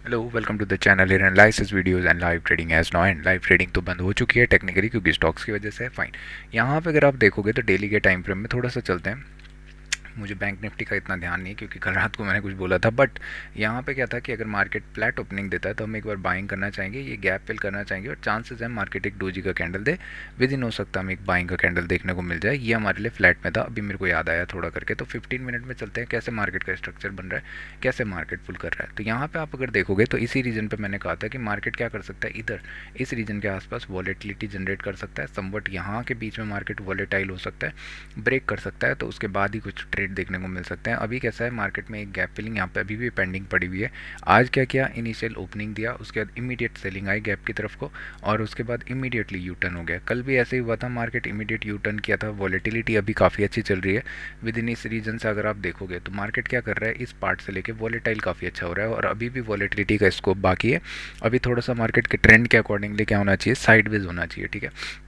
Hello welcome to the channel here analysis videos and live trading as no and live trading तो बंद हो चुकी है technically क्योंकि स्टॉक्स की वजह से है फाइन। यहाँ पे अगर आप देखोगे तो डेली के टाइम फ्रेम में थोड़ा सा चलते हैं। मुझे बैंक निफ्टी का इतना ध्यान नहीं है क्योंकि कल रात को मैंने कुछ बोला था, बट यहाँ पे क्या था कि अगर मार्केट फ्लैट ओपनिंग देता है तो हम एक बार बाइंग करना चाहेंगे, ये गैप फिल करना चाहेंगे और चांसेस है मार्केट एक डोजी का कैंडल दे। विद इन हो सकता है हमें एक बाइंग का कैंडल देखने को मिल जाए। ये हमारे लिए फ्लैट में था, अभी मेरे को याद आया थोड़ा करके। तो 15 मिनट में चलते हैं कैसे मार्केट का स्ट्रक्चर बन रहा है, कैसे मार्केट पुल कर रहा है। तो यहाँ पे आप अगर देखोगे तो इसी रीजन पे मैंने कहा था कि मार्केट क्या कर सकता है, इधर इस रीजन के आसपास वॉलेटिलिटी जनरेट कर सकता है समवट। यहाँ के बीच में मार्केट वॉलेटाइल हो सकता है, ब्रेक कर सकता है, तो उसके बाद ही कुछ ट्रेड देखने को मिल सकते हैं। अभी कैसा है मार्केट में एक गैप फिलिंग यहाँ पे अभी भी पेंडिंग पड़ी हुई है। आज क्या किया, इनिशियल ओपनिंग दिया, उसके बाद इमीडिएट सेलिंग आई गैप की तरफ को और उसके बाद इमीडिएटली यू टर्न हो गया। कल भी ऐसे ही हुआ था, मार्केट इमीडिएट यू टर्न किया था। वॉलेटिलिटी अभी काफ़ी अच्छी चल रही है विद इन इस रीजन से। अगर आप देखोगे तो मार्केट क्या कर रहा है, इस पार्ट से लेके वॉलेटाइल काफ़ी अच्छा हो रहा है और अभी भी वॉलेटिलिटी का स्कोप बाकी है। अभी थोड़ा सा मार्केट के ट्रेंड के अकॉर्डिंगली क्या होना चाहिए, साइडवेज होना चाहिए, ठीक है।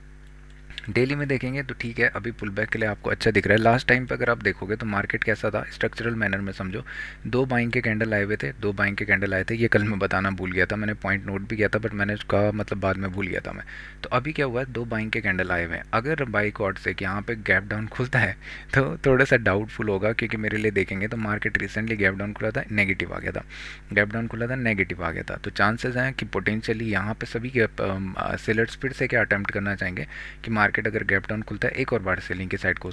डेली में देखेंगे तो ठीक है, अभी पुल बैक के लिए आपको अच्छा दिख रहा है। लास्ट टाइम पे अगर आप देखोगे तो मार्केट कैसा था, स्ट्रक्चरल मैनर में समझो। दो बाइंग के कैंडल आए हुए थे, दो बाइंग के कैंडल आए थे। ये कल मैं बताना भूल गया था, मैंने पॉइंट नोट भी किया था बट मैंने उसका मतलब बाद में भूल गया था मैं। तो अभी क्या हुआ है, दो बाइंग के कैंडल आए हुए हैं। अगर बाई कॉर्ड से यहाँ पे गैप डाउन खुलता है तो थोड़ा सा डाउटफुल होगा, क्योंकि मेरे लिए देखेंगे तो मार्केट रिसेंटली गैप डाउन खुला था, नेगेटिव आ गया था। गैप डाउन खुला था, नेगेटिव आ गया था। तो चांसेस हैं कि पोटेंशियली यहाँ पे सभी सेलर्स फिर से क्या अटेम्प्ट करना चाहेंगे कि मार्केट अगर गैप डाउन खुलता है एक और बार सेलिंग की साइड को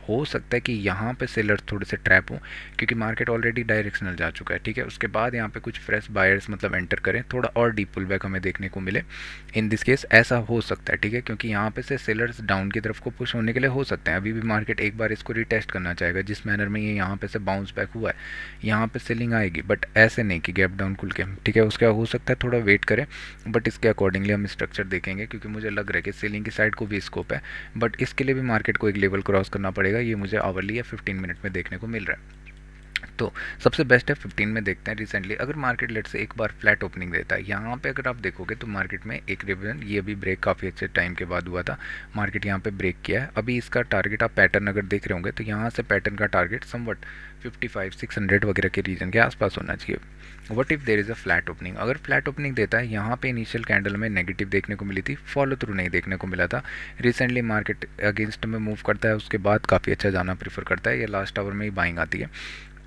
हो सकता है कि यहाँ पे सेलर थोड़े से ट्रैप हों, क्योंकि मार्केट ऑलरेडी डायरेक्शनल जा चुका है, ठीक है। उसके बाद यहाँ पे कुछ फ्रेश बायर्स मतलब एंटर करें, थोड़ा और डीप पुल बैक हमें देखने को मिले। इन दिस केस ऐसा हो सकता है, ठीक है, क्योंकि यहाँ पे से सेलर्स डाउन की तरफ को पुश होने के लिए हो सकते हैं। अभी भी मार्केट एक बार इसको रिटेस्ट करना चाहेगा, जिस मैनर में ये यहाँ पे से बाउंस बैक हुआ है यहाँ पे सेलिंग आएगी, बट ऐसे नहीं कि गैप डाउन खुल के, ठीक है। उसका हो सकता है थोड़ा वेट करें, बट इसके अकॉर्डिंगली हम स्ट्रक्चर देखेंगे, क्योंकि मुझे लग रहा है कि सेलिंग की साइड को भी स्कोप है। बट इसके लिए भी मार्केट को एक लेवल क्रॉस करना पड़ेगा, ये मुझे आवर्ली या 15 मिनट में देखने को मिल रहा है। तो सबसे बेस्ट है 15 में देखते हैं। रिसेंटली अगर मार्केट लेट से एक बार फ्लैट ओपनिंग देता है, यहाँ पे अगर आप देखोगे तो मार्केट में एक रिविजन, ये अभी ब्रेक काफ़ी अच्छे टाइम के बाद हुआ था, मार्केट यहाँ पे ब्रेक किया है। अभी इसका टारगेट आप पैटर्न अगर देख रहे होंगे तो यहाँ से पैटर्न का टारगेट समवट 55-600 वगैरह के रीजन के आसपास होना चाहिए। What if there is a flat opening, अगर फ्लैट ओपनिंग देता है, यहाँ पे इनिशियल कैंडल में नेगेटिव देखने को मिली थी, फॉलो थ्रू नहीं देखने को मिला था। रिसेंटली मार्केट अगेंस्ट में मूव करता है, उसके बाद काफ़ी अच्छा जाना प्रीफर करता है, ये लास्ट आवर में ही बाइंग आती है।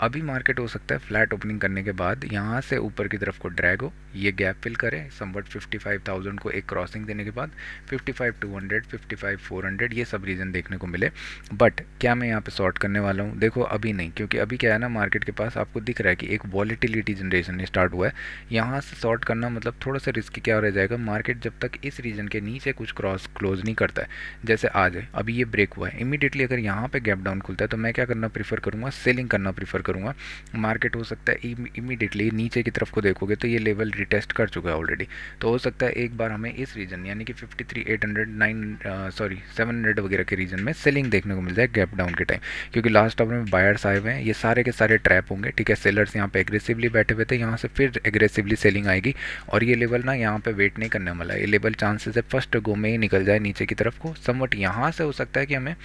अभी मार्केट हो सकता है फ्लैट ओपनिंग करने के बाद यहाँ से ऊपर की तरफ को ड्रैग हो, ये गैप फिल करे समवट 55,000 को एक क्रॉसिंग देने के बाद 55,200, 55,400 ये सब रीजन देखने को मिले। बट क्या मैं यहाँ पे शॉर्ट करने वाला हूँ, देखो अभी नहीं, क्योंकि अभी क्या है ना, मार्केट के पास आपको दिख रहा है कि एक वॉलेटिलिटी जनरेशन स्टार्ट हुआ है। यहाँ से शॉर्ट करना मतलब थोड़ा सा रिस्की क्या रह जाएगा, मार्केट जब तक इस रीजन के नीचे कुछ क्रॉस क्लोज नहीं करता है, जैसे आज है अभी ये ब्रेक हुआ है, इमीडिएटली अगर यहाँ पे गैप डाउन खुलता है तो मैं क्या करना प्रीफर करूँगा, सेलिंग करना प्रीफर करूँगा। मार्केट हो सकता है इमीडिएटली नीचे की तरफ को देखोगे तो ये लेवल रिटेस्ट कर चुका है ऑलरेडी। तो हो सकता है एक बार हमें इस रीजन यानी कि 53,800 सॉरी 700 वगैरह के रीजन में सेलिंग देखने को मिल जाए गैप डाउन के टाइम, क्योंकि लास्ट आवर में बायर्स आए हुए हैं, ये सारे के सारे ट्रैप होंगे, ठीक है। सेलर्स यहाँ पे एग्रेसिवली बैठे हुए थे, यहाँ से फिर एग्रेसिवली सेलिंग आएगी और ये लेवल ना यहाँ पे वेट नहीं करने वाला है। ये लेवल चांसेस है फर्स्ट गो में ही निकल जाए नीचे की तरफ को समवट। यहाँ से हो सकता है कि हमें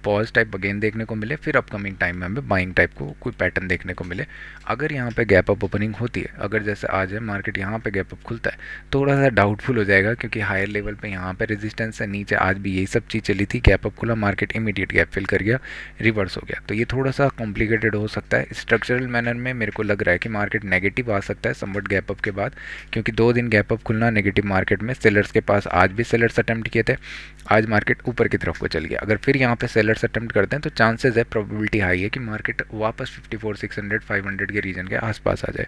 पॉज टाइप अगेन देखने को मिले, फिर अपकमिंग टाइम में हमें बाइंग टाइप को कोई पैटर्न देखने को मिले। अगर यहाँ पे गैप अप ओपनिंग होती है, अगर जैसे आज है मार्केट यहाँ पे गैप अप खुलता है, थोड़ा सा डाउटफुल हो जाएगा, क्योंकि हायर लेवल पे यहाँ पे रेजिस्टेंस है, नीचे आज भी यही सब चीज़ चली थी, गैप अप खुला, मार्केट इमीडिएट गैप फिल कर गया, रिवर्स हो गया। तो ये थोड़ा सा कॉम्प्लिकेटेड हो सकता है। स्ट्रक्चरल मैनर में मेरे को लग रहा है कि मार्केट नेगेटिव आ सकता है समवट गैप अप के बाद, क्योंकि 2 दिन गैप अप खुलना नेगेटिव मार्केट में, सेलर्स के पास आज भी सेलर्स अटेम्प्ट किए थे, आज मार्केट ऊपर की तरफ को चल गया। अगर फिर यहाँ पे सेलर्स अटेम्प्ट करते हैं तो चांसेस है, प्रोबेबिलिटी हाई है कि मार्केट वापस 54,600 500 के रीजन के आसपास आ जाए।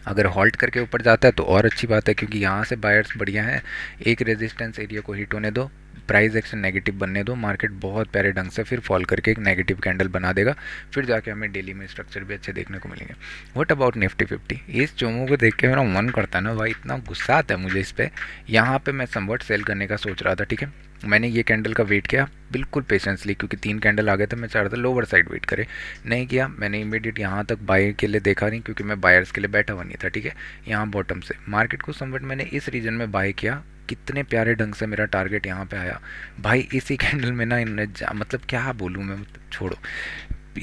अगर हॉल्ट करके ऊपर जाता है तो और अच्छी बात है, क्योंकि यहाँ से बायर्स बढ़िया है, एक रेजिस्टेंस एरिया को हिट होने दो, प्राइस एक्शन नेगेटिव बनने दो, मार्केट बहुत प्यारे ढंग से फिर फॉल करके एक नेगेटिव कैंडल बना देगा, फिर जाके हमें डेली में स्ट्रक्चर भी अच्छे देखने को मिलेंगे। व्हाट अबाउट निफ्टी 50, इस चोमों को देख के मेरा मन करता है ना भाई, इतना गुस्सा आता है मुझे इस पर। यहाँ पे मैं समवट सेल करने का सोच रहा था, ठीक है। मैंने ये कैंडल का वेट किया बिल्कुल पेशेंसली, क्योंकि 3 कैंडल आ गए थे, मैं चाह रहा था लोअर साइड वेट करे, नहीं किया मैंने इमीडिएट यहाँ तक बाय के लिए देखा नहीं, क्योंकि मैं बायर्स के लिए बैठा हुआ नहीं था, ठीक है। यहाँ बॉटम से मार्केट को समवट मैंने इस रीजन में बाय किया, कितने प्यारे ढंग से मेरा टारगेट यहाँ पे आया भाई। इसी कैंडल में ना मतलब क्या बोलूँ मैं, मतलब छोड़ो।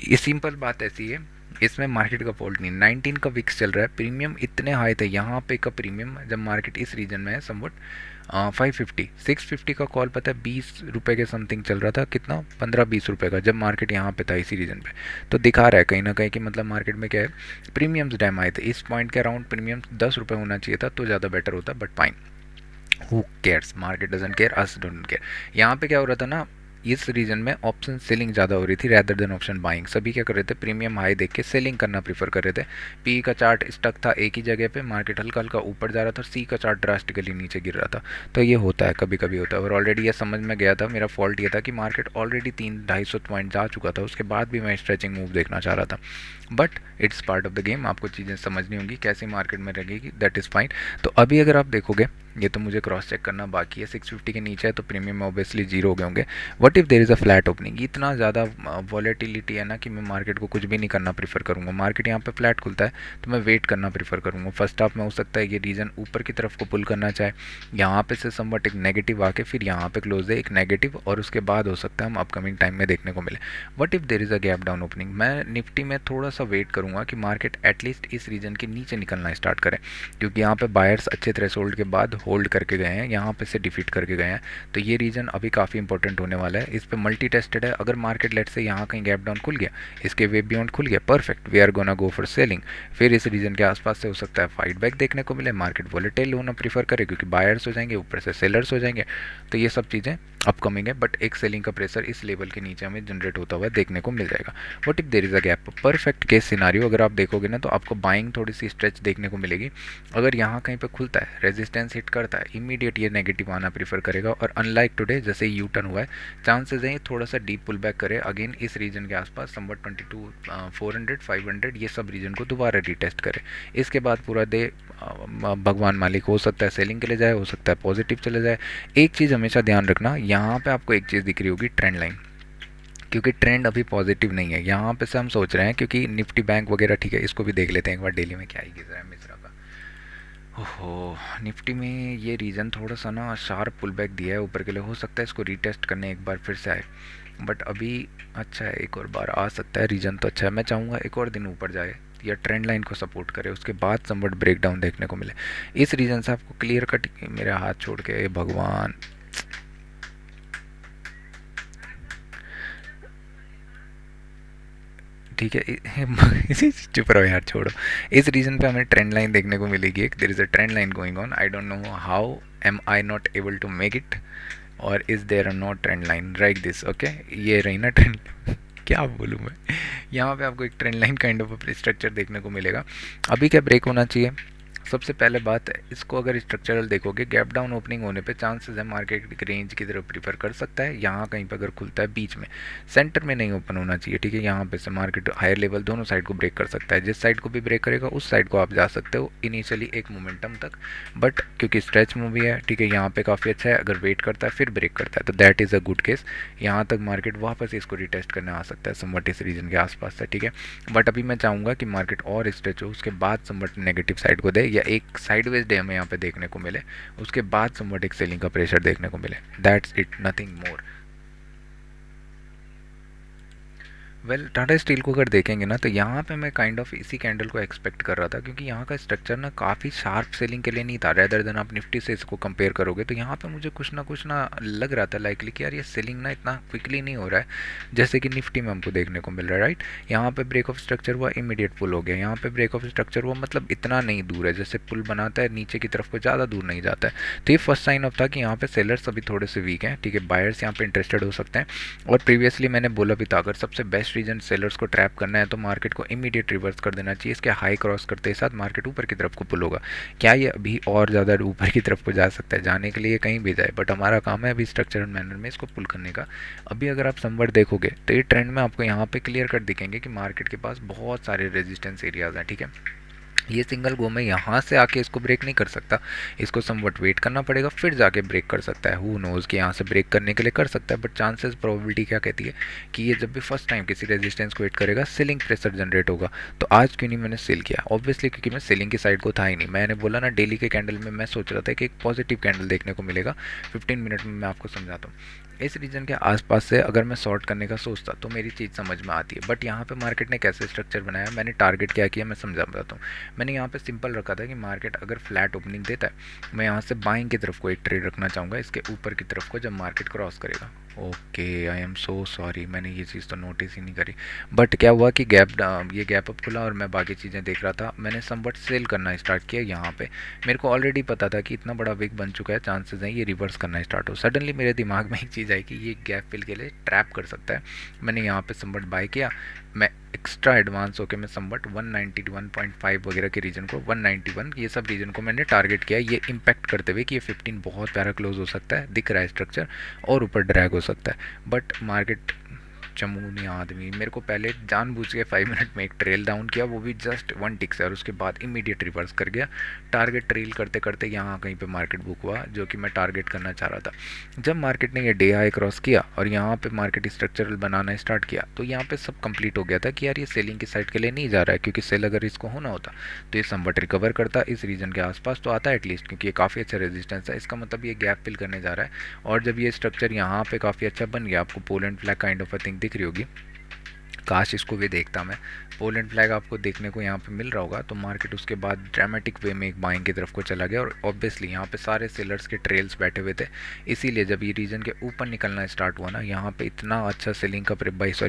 ये सिंपल बात ऐसी है, इसमें मार्केट का फॉल्ट नहीं, 19 का विक्स चल रहा है, प्रीमियम इतने हाई थे यहाँ पे का प्रीमियम जब मार्केट इस रीजन में है समवट 550 650 का कॉल पता है 20 रुपये के समथिंग चल रहा था, कितना 15-20 रुपये का, जब मार्केट यहाँ पे था इसी रीजन पे। तो दिखा रहा है कहीं ना कहीं कि मतलब मार्केट में क्या है, प्रीमियम्स डैम आए थे, इस पॉइंट के अराउंड प्रीमियम 10 रुपये होना चाहिए था तो ज़्यादा बेटर होता, but fine, who cares, market doesn't care, us don't care. यहाँ पे क्या हो रहा था ना, इस रीजन में ऑप्शन सेलिंग ज़्यादा हो रही थी रैदर देन ऑप्शन बाइंग। सभी क्या कर रहे थे, प्रीमियम हाई देख के सेलिंग करना प्रीफर कर रहे थे। पी का चार्ट स्टक था एक ही जगह पे, मार्केट हल्का हल्का ऊपर जा रहा था, सी का चार्ट ड्रास्टिकली नीचे गिर रहा था। तो ये होता है, कभी कभी होता है, और ऑलरेडी ये समझ में गया था, मेरा फॉल्ट ये था कि मार्केट ऑलरेडी 300-250 पॉइंट जा चुका था, उसके बाद भी मैं स्ट्रेचिंग मूव देखना चाह रहा था। But it's part of the game, आपको चीज़ें समझनी होंगी कैसे मार्केट में रहेगी, दैट इज़ फाइन। तो अभी अगर आप देखोगे, ये तो मुझे क्रॉस चेक करना बाकी है, 650 के नीचे है तो प्रीमियम में ऑब्वियसली जीरो हो गए होंगे। What if there is a flat opening, इतना ज़्यादा वॉलेटिलिटी है ना कि मैं मार्केट को कुछ भी नहीं करना प्रीफर करूँगा। मार्केट यहाँ पे फ्लैट खुलता है तो मैं वेट करना प्रीफर करूँगा। फर्स्ट हाफ में हो सकता है ये रीजन ऊपर की तरफ को पुल करना चाहे, यहाँ पे से समवट एक नेगेटिव आके फिर यहाँ पे क्लोज है एक नेगेटिव, और उसके बाद हो सकता है हम अपकमिंग टाइम में देखने को मिले। What if there is a gap down opening, मैं निफ्टी में थोड़ा सा वेट करूँगा कि मार्केट एटलीस्ट इस रीजन के नीचे निकलना स्टार्ट करें, क्योंकि यहाँ पे बायर्स अच्छे थ्रेशोल्ड के बाद होल्ड करके गए हैं, यहाँ पे से डिफीट करके गए हैं। तो ये रीजन अभी काफ़ी इंपॉर्टेंट होने वाला है, इस पे मल्टी टेस्टेड है। अगर मार्केट लेट से यहाँ कहीं गैप डाउन खुल गया, इसके वे बियॉन्ड खुल गया, perfect, we are gonna go for selling. फिर इस रीजन के आसपास से हो सकता है फाइट बैक देखने को मिले, मार्केट वॉलेटाइल होना प्रीफर करे क्योंकि बायर्स हो जाएंगे, ऊपर से सेलर्स हो जाएंगे। तो ये सब चीज़ें अपकमिंग है, बट एक सेलिंग का प्रेशर इस लेवल के नीचे हमें जनरेट होता हुआ देखने को मिल जाएगा। What if there is a gap, perfect case scenario अगर आप देखोगे ना तो आपको बाइंग थोड़ी सी स्ट्रेच देखने को मिलेगी। अगर यहाँ कहीं पे खुलता है, रेजिस्टेंस हिट करता है, इमीडिएट ये नेगेटिव आना प्रीफर करेगा, और अनलाइक टुडे जैसे यू टर्न हुआ है, चांसेस हैं थोड़ा सा डीप पुल बैक करे अगेन इस रीजन के आसपास, समवट 22 400 500 ये सब रीजन को दोबारा रीटेस्ट करे। इसके बाद पूरा डे भगवान मालिक, हो सकता है सेलिंग के लिए जाए, हो सकता है पॉजिटिव चले जाए। एक चीज़ हमेशा ध्यान रखना, यहाँ पे आपको एक चीज़ दिख रही होगी, ट्रेंड लाइन, क्योंकि ट्रेंड अभी पॉजिटिव नहीं है। यहाँ पे से हम सोच रहे हैं क्योंकि निफ्टी बैंक वगैरह, ठीक है इसको भी देख लेते हैं एक बार डेली में क्या ही गिर रहा है मिश्रा का। ओहो, निफ्टी में ये रीज़न थोड़ा सा ना शार्प पुल बैक दिया है ऊपर के लिए, हो सकता है इसको रीटेस्ट करने एक बार फिर से आए, बट अभी अच्छा है, एक और बार आ सकता है, रीजन तो अच्छा है। मैं चाहूँगा एक और दिन ऊपर जाए या ट्रेंड लाइन को सपोर्ट करे, उसके बाद समवट ब्रेक डाउन देखने को मिले। इस रीजन से आपको क्लियर कट, मेरे हाथ छोड़ के भगवान, ठीक है चुप रहो यार, छोड़ो। इस रीजन पे हमें ट्रेंड लाइन देखने को मिलेगी एक, there is a trend line going on, I don't know how am I not able to make it, और is there a not trend line like this, okay ये रही ना ट्रेंड क्या बोलूँ मैं, यहाँ पे आपको एक trend line kind of structure देखने को मिलेगा। अभी क्या ब्रेक होना चाहिए, सबसे पहले बात है, इसको अगर स्ट्रक्चरल देखोगे, गैप डाउन ओपनिंग होने पे चांसेस है मार्केट रेंज की तरफ प्रीफर कर सकता है। यहाँ कहीं पर अगर खुलता है बीच में, सेंटर में नहीं ओपन होना चाहिए, ठीक है, यहाँ पे से मार्केट हायर लेवल दोनों साइड को ब्रेक कर सकता है, जिस साइड को भी ब्रेक करेगा उस साइड को आप जा सकते हो इनिशियली एक मोमेंटम तक, बट क्योंकि स्ट्रेच मूवी है, ठीक है, यहाँ पे काफ़ी अच्छा है, अगर वेट करता है फिर ब्रेक करता है तो that is a good case, यहाँ तक मार्केट वापस इसको रिटेस्ट करने आ सकता है समवट इस रीजन के आसपास से, ठीक है। बट अभी मैं चाहूँगा कि मार्केट और स्ट्रेच हो, उसके बाद समवट नेगेटिव साइड को दे, या एक साइडवेज डे हमें यहाँ पे देखने को मिले, उसके बाद समवट एक सेलिंग का प्रेशर देखने को मिले, that's it, nothing more. Well Tata steel को अगर देखेंगे ना तो यहाँ पे मैं काइंड ऑफ इसी कैंडल को एक्सपेक्ट कर रहा था, क्योंकि यहाँ का स्ट्रक्चर ना काफ़ी शार्प सेलिंग के लिए नहीं था, रेदर देन आप निफ्टी से इसको कंपेयर करोगे तो यहाँ पे मुझे कुछ ना लग रहा था लाइकली कि यार ये सेलिंग ना इतना क्विकली नहीं हो रहा है जैसे कि निफ्टी में हमको देखने को मिल रहा है, राइट। यहाँ पे ब्रेक ऑफ स्ट्रक्चर हुआ, इमीडिएट पुल हो गया, यहाँ पे ब्रेक ऑफ स्ट्रक्चर हुआ, मतलब इतना नहीं दूर है, जैसे पुल बनाता है नीचे की तरफ को ज़्यादा दूर नहीं जाता है। तो ये फर्स्ट साइन ऑफ था कि यहाँ पे सेलर्स अभी थोड़े से वीक हैं, ठीक है, बायर्स यहाँ पे इंटरेस्टेड हो सकते हैं। और प्रीवियसली मैंने बोला भी था, अगर सबसे बेस्ट रीजन सेलर्स को ट्रैप करना है तो मार्केट को इमीडिएट रिवर्स कर देना चाहिए, इसके हाई क्रॉस करते ही साथ मार्केट ऊपर की तरफ को पुल होगा। क्या ये अभी और ज़्यादा ऊपर की तरफ को जा सकता है, जाने के लिए कहीं भी जाए, बट हमारा काम है अभी स्ट्रक्चरल मैनर में इसको पुल करने का। अभी अगर आप समवट देखोगे तो ये ट्रेंड में आपको यहाँ पे क्लियर कट दिखेंगे कि मार्केट के पास बहुत सारे रेजिस्टेंस एरियाज हैं, ठीक है। ये सिंगल गो में यहाँ से आके इसको ब्रेक नहीं कर सकता, इसको समवट वेट करना पड़ेगा, फिर जाके ब्रेक कर सकता है। हु नोज़ कि यहाँ से ब्रेक करने के लिए कर सकता है, बट चांसेस प्रोबेबिलिटी क्या कहती है कि ये जब भी फर्स्ट टाइम किसी रेजिस्टेंस को हिट करेगा सेलिंग प्रेशर जनरेट होगा। तो आज क्यों नहीं मैंने सेल किया, ऑब्वियसली क्योंकि मैं सेलिंग की साइड को था ही नहीं। मैंने बोला ना डेली के कैंडल में मैं सोच रहा था कि एक पॉजिटिव कैंडल देखने को मिलेगा, 15 मिनट में मैं आपको समझाता हूँ। इस रीजन के आसपास से अगर मैं शॉर्ट करने का सोचता तो मेरी चीज़ समझ में आती है। बट यहाँ पे मार्केट ने कैसे स्ट्रक्चर बनाया, मैंने टारगेट क्या किया मैं समझा बताता हूँ। मैंने यहाँ पे सिंपल रखा था कि मार्केट अगर फ्लैट ओपनिंग देता है, मैं यहाँ से बाइंग की तरफ को एक ट्रेड रखना चाहूँगा, इसके ऊपर की तरफ को जब मार्केट क्रॉस करेगा। Okay, I am so sorry, मैंने ये चीज़ तो नोटिस ही नहीं करी। बट क्या हुआ कि ये गैप अप खुला और मैं बाकी चीज़ें देख रहा था। मैंने समवट सेल करना स्टार्ट किया यहाँ पे। मेरे को ऑलरेडी पता था कि इतना बड़ा विक बन चुका है, चांसेस हैं ये रिवर्स करना स्टार्ट हो। सडनली मेरे दिमाग में एक चीज़ आई कि ये गैप फिल के लिए ट्रैप कर सकता है। मैंने यहाँ पे समवट बाय किया। मैं एक्स्ट्रा एडवांस होकर मैं समवट 191.5 वगैरह के रीजन को, 191 ये सब रीजन को मैंने टारगेट किया, ये इम्पैक्ट करते हुए कि ये 15 बहुत प्यारा क्लोज हो सकता है, दिख रहा है स्ट्रक्चर, और ऊपर ड्रैग हो सकता है। बट मार्केट चमूनी आदमी मेरे को पहले जानबूझ के 5 मिनट में एक ट्रेल डाउन किया, वो भी जस्ट 1 टिक से, और उसके बाद इमीडिएट रिवर्स कर गया। टारगेट ट्रेल करते करते यहाँ कहीं पे मार्केट बुक हुआ जो कि मैं टारगेट करना चाह रहा था। जब मार्केट ने ये डे हाई क्रॉस किया और यहाँ पे मार्केट स्ट्रक्चरल बनाना स्टार्ट किया, तो यहाँ पे सब कंप्लीट हो गया था कि यार ये सेलिंग की साइड के लिए नहीं जा रहा है, क्योंकि सेल अगर इसको होना होता तो ये समवट रिकवर करता, इस रीजन के आसपास तो आता है एटलीस्ट, क्योंकि ये काफ़ी अच्छा रेजिस्टेंस है। इसका मतलब ये गैप फिल करने जा रहा है। और जब ये स्ट्रक्चर यहाँ पे काफ़ी अच्छा बन गया, आपको Poland flag kind of a thing दिख रही होगी, काश इसको भी देखता मैं। पोलैंड फ्लैग आपको देखने को यहाँ पे मिल रहा होगा। तो मार्केट उसके बाद ड्रामेटिक वे में एक बाइंग की तरफ को चला गया, और ऑब्वियसली यहाँ पे सारे सेलर्स के ट्रेल्स बैठे हुए थे। इसीलिए जब ये रीजन के ऊपर निकलना स्टार्ट हुआ ना, यहाँ पे इतना अच्छा सेलिंग का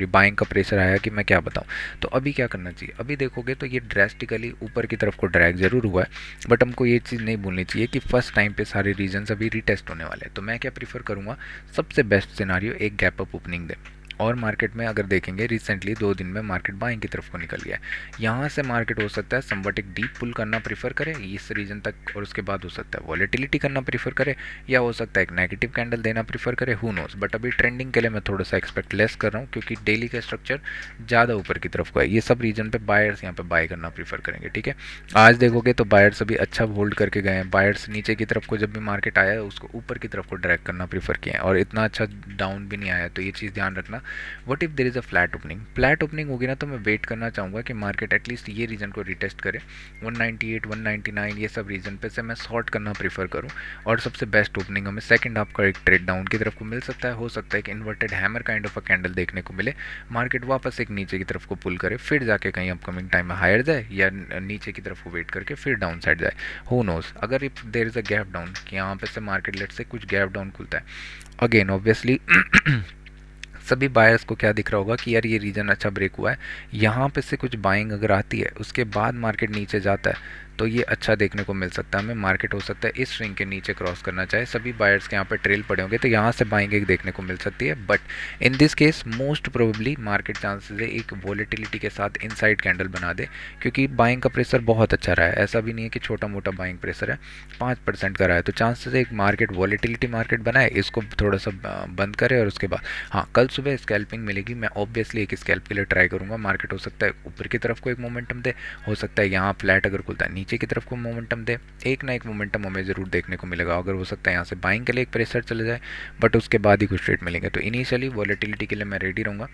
बाइंग का प्रेशर आया कि मैं क्या बताऊँ। तो अभी क्या करना चाहिए, अभी देखोगे तो ये ड्रेस्टिकली ऊपर की तरफ को ड्रैग जरूर हुआ है, बट हमको ये चीज़ नहीं भूलनी चाहिए कि फर्स्ट टाइम पे सारे रीजन अभी रिटेस्ट होने वाले हैं। तो मैं क्या प्रीफर करूँगा, सबसे बेस्ट सिनारियो एक गैप अप ओपनिंग दे। और मार्केट में अगर देखेंगे रिसेंटली 2 दिन में मार्केट बाइंग की तरफ को निकल गया है। यहाँ से मार्केट हो सकता है समवट एक डीप पुल करना प्रीफर करे इस रीजन तक, और उसके बाद हो सकता है वॉलेटिलिटी करना प्रीफर करे, या हो सकता है एक नेगेटिव कैंडल देना प्रीफर करे, हु नोस। बट अभी ट्रेंडिंग के लिए मैं थोड़ा सा एक्सपेक्ट लेस कर रहा हूँ, क्योंकि डेली का स्ट्रक्चर ज़्यादा ऊपर की तरफ को है। ये सब रीजन पे बायर्स यहाँ पे बाय करना प्रीफर करेंगे, ठीक है। आज देखोगे तो बायर्स अभी अच्छा होल्ड करके गए हैं। बायर्स नीचे की तरफ को जब भी मार्केट आया है उसको ऊपर की तरफ को ड्रैग करना प्रीफर किए हैं, और इतना अच्छा डाउन भी नहीं आया। तो ये चीज़ ध्यान रखना। What if there is a flat opening होगी ना, तो मैं वेट करना चाहूँगा कि मार्केट एटलीस्ट ये रीजन को रिटेस्ट करे, 198 199 ये सब रीजन पे से मैं शॉर्ट करना प्रीफर करूँ। और सबसे बेस्ट ओपनिंग हमें सेकंड हाफ का एक ट्रेड डाउन की तरफ को मिल सकता है। हो सकता है कि inverted hammer kind of a candle देखने को मिले, मार्केट वापस एक नीचे की तरफ को पुल करे, फिर जाके कहीं अपकमिंग टाइम में हायर जाए, या नीचे की तरफ को वेट करके फिर डाउन साइड जाए, हु नोस। अगर if there is a gap down कि यहाँ पे से मार्केट लेट से कुछ गैप डाउन खुलता है, अगेन ऑब्वियसली सभी बायर्स को क्या दिख रहा होगा कि यार ये रीजन अच्छा ब्रेक हुआ है, यहाँ पे से कुछ बाइंग अगर आती है उसके बाद मार्केट नीचे जाता है, तो ये अच्छा देखने को मिल सकता है हमें। मार्केट हो सकता है इस स्विंग के नीचे क्रॉस करना चाहे, सभी बायर्स के यहाँ पे ट्रेल पड़े होंगे, तो यहाँ से बाइंग एक देखने को मिल सकती है। But in this case most probably market chances है एक वॉलेटिलिटी के साथ इनसाइड कैंडल बना दे, क्योंकि बाइंग का प्रेशर बहुत अच्छा रहा है। ऐसा भी नहीं है कि छोटा मोटा बाइंग प्रेशर है, 5% का रहा है। तो चांसेस है एक मार्केट वॉलेटिलिटी मार्केट बनाए, इसको थोड़ा सा बंद करे, और उसके बाद हाँ कल सुबह स्कैल्पिंग मिलेगी। मैं ऑब्वियसली एक स्कैल्प के लिए ट्राई करूँगा। मार्केट हो सकता है ऊपर की तरफ को एक मोमेंटम दे, हो सकता है यहाँ फ्लैट अगर खुलता है नीचे की तरफ को मोमेंटम दे, एक ना एक मोमेंटम हमें ज़रूर देखने को मिलेगा। अगर हो सकता है यहाँ से बाइंग के लिए एक प्रेशर चले जाए, बट उसके बाद ही कुछ ट्रेड मिलेंगे। तो इनिशियली वॉलेटिलिटी के लिए मैं रेडी रहूँगा,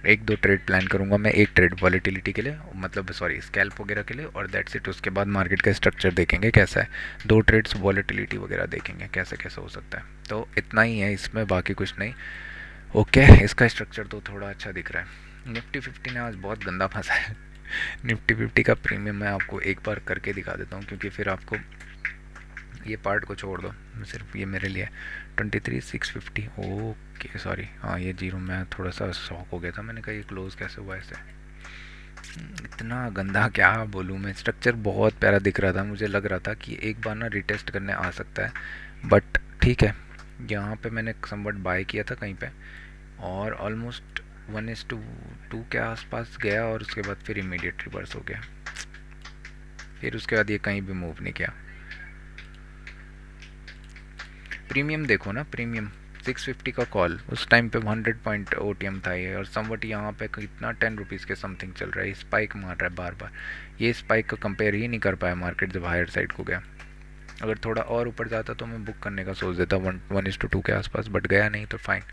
1-2 ट्रेड प्लान करूँगा मैं, एक ट्रेड वॉलेटिलिटी के लिए, मतलब सॉरी स्कैल्प वगैरह के लिए, और दैट्स इट। उसके बाद मार्केट का स्ट्रक्चर देखेंगे कैसा है, 2 ट्रेड्स वॉलेटिलिटी वगैरह देखेंगे कैसे कैसे हो सकता है। तो इतना ही है इसमें, बाकी कुछ नहीं। ओके, इसका स्ट्रक्चर तो थोड़ा अच्छा दिख रहा है। निफ्टी 50 ने आज बहुत गंदा फंसा है। निफ्टी 50 का प्रीमियम मैं आपको एक बार करके दिखा देता हूँ, क्योंकि फिर आपको ये पार्ट को छोड़ दो, सिर्फ ये मेरे लिए 23,650। ओके सॉरी, हाँ ये जीरो, मैं थोड़ा सा शॉक हो गया था, मैंने कहा ये क्लोज कैसे हुआ ऐसे। इतना गंदा क्या बोलूँ मैं, स्ट्रक्चर बहुत प्यारा दिख रहा था, मुझे लग रहा था कि एक बार ना रिटेस्ट करने आ सकता है। बट ठीक है, यहाँ पे मैंने समवट बाय किया था कहीं पे, और ऑलमोस्ट 1:2 के आसपास गया, और उसके बाद फिर इमीडिएट रिवर्स हो गया। फिर उसके बाद ये कहीं भी मूव नहीं किया। प्रीमियम देखो ना, प्रीमियम 650 का कॉल, उस टाइम पे 100 पॉइंट OTM था ये, और समवट यहाँ पे कितना 10 रुपीज़ के समथिंग चल रहा है। स्पाइक मार रहा है बार बार, ये स्पाइक का कंपेयर ही नहीं कर पाया मार्केट जब हायर साइड को गया। अगर थोड़ा और ऊपर जाता तो मैं बुक करने का सोच देता 1:2 के आसपास, बट गया नहीं तो फाइन।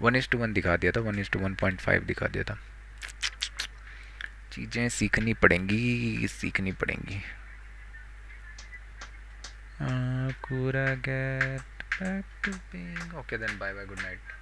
1:1 दिखा दिया था, 1:1.5 दिखा दिया था। चीज़ें सीखनी पड़ेंगी, सीखनी पड़ेंगी। Could I get back to being okay? Then bye bye, good night.